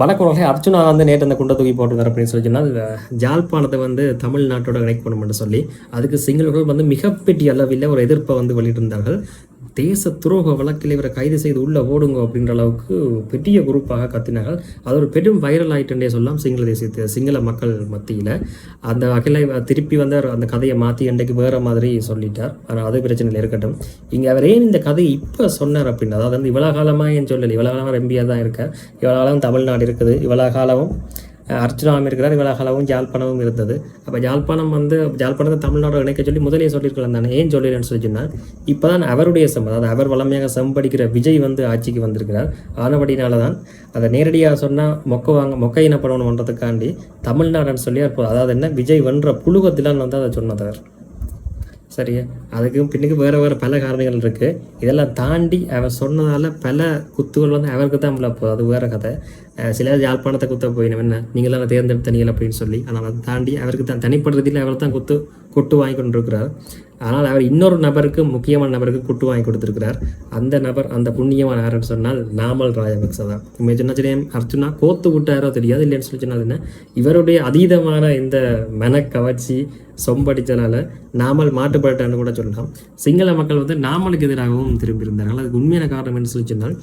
வடக்குறவர்களே அர்ச்சுனா நேற்று அந்த குண்டை தூக்கி போட்டுருந்தார் அப்படின்னு சொல்லி சொன்னால் ஜாழ்ப்பாணத்தை தமிழ்நாட்டோட கனெக்ட் பண்ணணும்னு சொல்லி அதுக்கு சிங்களர்கள் மிகப்பெரிய அளவில் ஒரு எதிர்ப்பை வெளியிட்டிருந்தார்கள். தேச துரோக வழக்கில் இவரை கைது செய்து உள்ள ஓடுங்க அப்படின்ற அளவுக்கு பெரிய குரூப்பாக கத்தினார்கள். அது ஒரு பெரும் வைரல் ஆயிட்டே சொல்லலாம் சிங்கள மக்கள் மத்தியில். அந்த வகையில் திருப்பி அந்த கதையை மாற்றி இன்றைக்கு வேறு மாதிரி சொல்லிட்டார். ஆனால் அது பிரச்சனையில் இருக்கட்டும். இங்கே அவர் ஏன் இந்த கதையை இப்போ சொன்னார் அப்படின்னா, அதாவது இவ்வளோ காலமாக ஏன் சொல்லலை, இவ்வளோ காலமாக எம்பியாக தான் இருக்கார், இவ்வளோ காலம் தமிழ்நாடு இருக்குது, இவ்வளோ காலமும் அர்ச்சுனாவும் இருக்கிறார், இவ்வளோ காலமும் ஜாழ்ப்பாணமும் இருந்தது. அப்போ ஜாழ்ப்பாணத்தை தமிழ்நாடு இணைக்க சொல்லி முதலே சொல்லியிருக்கலாம் தானே, ஏன் சொல்லிடுறேன்னு சொல்லி சொன்னால் இப்போ தான் அவருடைய அதாவது அவர் வளமையாக செம்படிக்கிற விஜய் ஆட்சிக்கு வந்திருக்கிறார். ஆனபடினால தான் அதை நேரடியாக சொன்னால் மொக்கை இனப்படணுன்றதுக்காண்டி தமிழ்நாடுன்னு சொல்லி அதாவது விஜய் வென்ற புழுகத்திலான் அதை சொன்னவர். சரியா, அதுக்கும் பின்னுக்கு வேறு பல காரணங்கள் இருக்குது. இதெல்லாம் தாண்டி அவர் சொன்னதால் பல குத்துகள் அவருக்கு தான் போகுது. அது வேறு கதை. சில யாழ்ப்பாணத்தை குத்த போயிடும், என்ன நீங்களாம் தேர்ந்தெடுத்த நீங்கள் அப்படின்னு சொல்லி. ஆனால் அதை தாண்டி அவருக்கு தான் தனிப்படுறதில் அவர் தான் கொட்டு வாங்கி கொண்டிருக்கிறார். ஆனால் அவர் இன்னொரு நபருக்கு, முக்கியமான நபருக்கு கொட்டு வாங்கி கொடுத்துருக்கிறார். அந்த நபர், அந்த புண்ணியமான யாருன்னு சொன்னால் நாமல் ராஜபக்ச தான். சொன்ன அர்ச்சுனா கோத்து விட்டாரோ தெரியாது, இல்லைன்னு சொல்லி சொன்னால் என்ன, இவருடைய அதீதமான இந்த மனக்கவர்ச்சி சொம்படித்தனால நாமல் மாட்டுப்பட்டான்னு கூட சொல்லலாம். சிங்கள மக்கள் நாமலுக்கு எதிராகவும் திரும்பி இருந்தார்கள். அதுக்கு உண்மையான காரணம் என்ன சொல்லி சொன்னால்,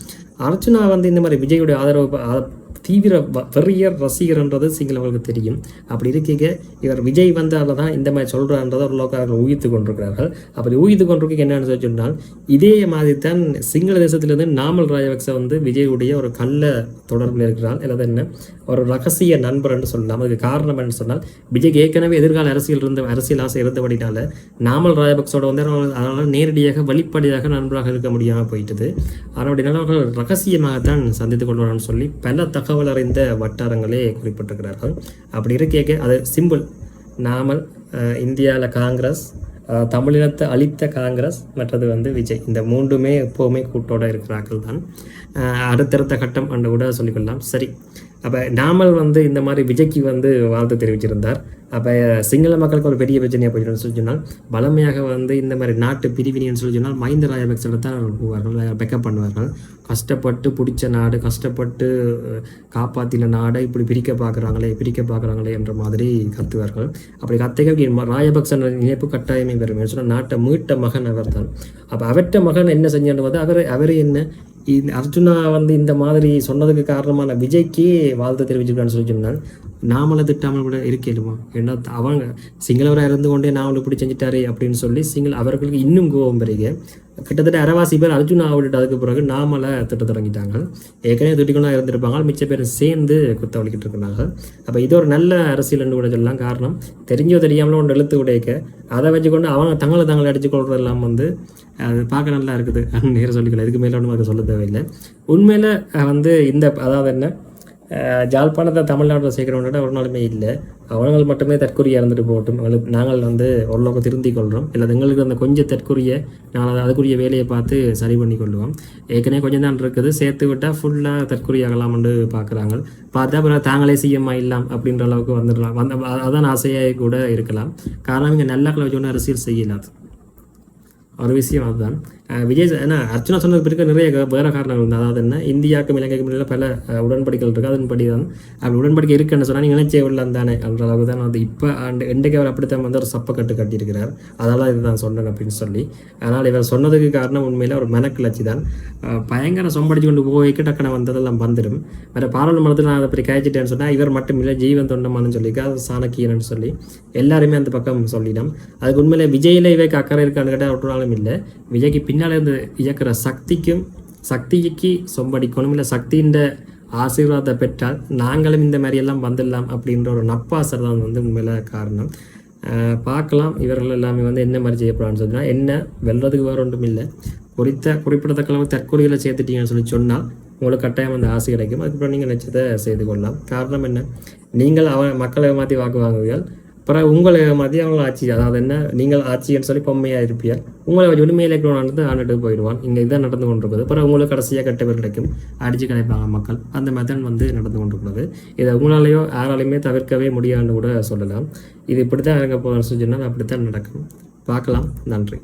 அர்ச்சுனா இந்த மாதிரி விஜயுடைய ஆதரவு தீவிர பெரிய ரசிகர்ன்றது சிங்களவர்களுக்கு தெரியும். அப்படி இருக்க இவர் விஜய் வந்தால தான் இந்த மாதிரி சொல்கிறான்றதை ஒரு லோக்க அவர்கள் ஊகித்து கொண்டிருக்கிறார்கள். அப்படி ஊகித்து கொண்டிருக்க என்னென்னு சொன்னால், இதே மாதிரி தான் சிங்கள தேசத்திலிருந்து நாமல் ராஜபக்ச விஜயுடைய ஒரு கள்ள தொடர்பில் இருக்கிறார். அல்லது என்ன, ஒரு ரகசிய நண்பர் என்று சொல்லலாம். அதுக்கு காரணம் என்று சொன்னால், விஜய்க்கு ஏற்கனவே எதிர்கால அரசியல் ஆசை இருந்தபடினால நாமல் ராஜபக்சோட அதனால் நேரடியாக வெளிப்படையாக நண்பராக இருக்க முடியாமல் போயிட்டது. ஆனால் அப்படினால அவர்கள் ரகசியமாகத்தான் சந்தித்து கொள்வார்கள் சொல்லி பல தகவல் அறிந்த வட்டாரங்களே குறிப்பிட்டிருக்கிறார்கள். அப்படி இருக்க அது சிம்பிள். நாமல் இந்தியாவில் காங்கிரஸ், தமிழினத்தை அழித்த காங்கிரஸ், மற்றது விஜய், இந்த மூன்றுமே எப்போவுமே கூட்டோடு இருக்கிறார்கள் தான். அடுத்தடுத்த கட்டம் என்று கூட சொல்லிக்கொள்ளலாம். சரி, அப்போ நாமல் இந்த மாதிரி விஜய்க்கு வாழ்த்து தெரிவிச்சிருந்தார். அப்போ சிங்கள மக்களுக்கு ஒரு பெரிய பிரச்சனையாக போயிடுன்னு சொல்லி சொன்னால், பலமையாக இந்த மாதிரி நாட்டு பிரிவினைன்னு சொல்லி சொன்னால் மஹிந்த ராஜபக்சோட தான் போவார்கள், பெக்கப் பண்ணுவார்கள். கஷ்டப்பட்டு பிடிச்ச நாடு, கஷ்டப்பட்டு காப்பாற்றின நாடை இப்படி பிரிக்க பார்க்குறாங்களே என்ற மாதிரி கத்துவார்கள். அப்படி கத்தைக்கு ராஜபக்ச நினைப்பு கட்டாயமே பெறும் சொன்னால் நாட்டை மீட்ட மகன் அவர் தான். அப்போ அவற்ற மகன் என்ன செஞ்சான்னு அவர் என்ன அர்ஜுனா இந்த மாதிரி சொன்னதுக்கு காரணமான விஜய்க்கே வாழ்த்து தெரிவிச்சிருக்கான்னு சொல்லி சொன்னால், நாமளை திட்டாமல் கூட இருக்கேடுமா, ஏன்னா அவங்க சிங்களவராக இருந்து கொண்டே நாமளை இப்படி செஞ்சுட்டாரு அப்படின்னு சொல்லி அவர்களுக்கு இன்னும் கோபம் பெருக கிட்டத்தட்ட அரைவாசி பேர் அர்ஜுனா விட்டுட்டு அதுக்கு பிறகு நாமளை திட்ட தொடங்கிட்டாங்க. ஏற்கனவே திட்டிக்கொண்டா இருந்திருப்பாங்க, மிச்ச பேர் சேர்ந்து குத்த வலிக்கிட்டு இருக்கிறாங்க. அப்போ இது ஒரு நல்ல அரசியல்னு கூட சொல்லலாம். காரணம், தெரிஞ்சோ தெரியாமலோ ஒன்று எழுத்து உடைக்க அதை வச்சுக்கொண்டு அவங்க தங்களை அடித்து கொள்றது எல்லாம் அது பார்க்க நல்லா இருக்குது நேரம் சொல்லிக்கலாம். இதுக்கு மேலே ஒன்றும் அதை சொல்ல தேவையில்லை. உண்மையில் இந்த அதாவது என்ன, ஜாழ்ப்பாணத்தை தமிழ்நாட்டில் சேர்க்கிறவங்கள்ட்ட ஒரு நாளுமே இல்லை. அவங்கள் மட்டுமே தற்கொலையாக இருந்துட்டு போகட்டும், நாங்கள் ஓரளவுக்கு திருந்தி கொள்கிறோம். இல்லை எங்களுக்கு கொஞ்சம் தற்கொலையை நாங்கள் அதுக்குரிய வேலையை பார்த்து சரி பண்ணி கொள்ளுவோம். ஏற்கனவே கொஞ்சம் தான் இருக்குது, சேர்த்து விட்டால் ஃபுல்லாக தற்கொலையாகலாம்னு பார்க்குறாங்க. பார்த்தா அப்புறம் தாங்களே சிஎம் ஆகிடலாம் அப்படின்ற அளவுக்கு வந்துடலாம். அதான் ஆசையாக கூட இருக்கலாம். காரணம் இங்கே நல்லா வச்சு ஒன்றும் அரசியல் செய்யலாது ஒரு விஷயம். அதுதான் விஜய் ஏன்னா அர்ச்சனா சொன்னதுக்கு பிறகு நிறைய வேறு காரணங்கள் இருந்தது. அதாவது என்ன, இந்தியாவுக்கும் இலங்கைக்கும் இடையில பல உடன்படிக்கைகள் இருக்குது. அதன்படி தான் அப்படி உடன்படிக்கை இருக்குன்னு சொன்னால் நீங்கள் நினைச்சே விடலாம் தானே என்ற அளவுக்கு தான் இப்போ இன்றைக்கு அவர் அப்படித்தான் ஒரு சப்பக்கட்டு கட்டியிருக்கிறார். அதெல்லாம் இதுதான் சொன்னேன் அப்படின்னு சொல்லி. ஆனால் இவர் சொன்னதுக்கு காரணம் உண்மையில் ஒரு மெனக்கிளச்சி தான். பயங்கர சொம்படிச்சு கொண்டு போய்க்கு டக்குன வந்ததெல்லாம் வந்துடும். வேறு பாராளுமன்றத்தில் நான் அதை அப்படி கழிச்சிட்டேன்னு சொன்னால், இவர் மட்டும் இல்லை ஜீவன் தொண்டமானு சொல்லிக்கா, சாணக்கியன்னு சொல்லி எல்லாருமே அந்த பக்கம் சொல்லிடும். அதுக்கு உண்மையிலே விஜயில் இவைக்கு அக்கறை இருக்கான்னு கேட்டால் ஒட்டுனாலும் இல்லை. விஜய்க்கு பின்னால் இருந்து இயக்கிற சக்திக்கு சொம்படிக்கணும், இல்லை சக்தியின் ஆசீர்வாதத்தை பெற்றால் நாங்களும் இந்த மாதிரியெல்லாம் வந்துடலாம் அப்படின்ற ஒரு நப்பாசர் தான் உண்மையில காரணம். பார்க்கலாம் இவர்கள் எல்லாமே என்ன மாதிரி செய்யப்படான்னு சொன்னால், என்ன வெல்றதுக்கு வேறு ஒன்றும் இல்லை. குறிப்பிடத்தக்க அளவு தற்கொலைகளை சேர்த்துட்டீங்கன்னு சொன்னால் உங்களுக்கு கட்டாயம் ஆசை கிடைக்கும். அதுக்கப்புறம் நீங்கள் நினைச்சதை செய்து கொள்ளலாம். காரணம் என்ன, நீங்கள் மக்களை மாற்றி வாக்கு வாங்குவீர்கள், அப்புறம் உங்களை மாதிரி அவங்கள ஆட்சி, அதாவது என்ன, நீங்கள் ஆட்சின்னு சொல்லி பொம்மையாக இருப்பீர்கள், உங்களை வச்சு உண்மையிலே ஆண்டுட்டு போயிடுவான். இங்கே இதான் நடந்து கொண்டிருக்குது. அப்புறம் உங்களுக்கு கடைசியாக கட்ட பேர் கிடைக்கும், அடித்து கிடைப்பாங்க மக்கள். அந்த மெத்தட் நடந்து கொண்டிருக்கிறது. இதை உங்களாலேயோ யாராலையுமே தவிர்க்கவே முடியாதுன்னு கூட சொல்லலாம். இது இப்படி தான் இறங்க போகிறேன்னு சொன்னால் அப்படித்தான் நடக்கும். பார்க்கலாம். நன்றி.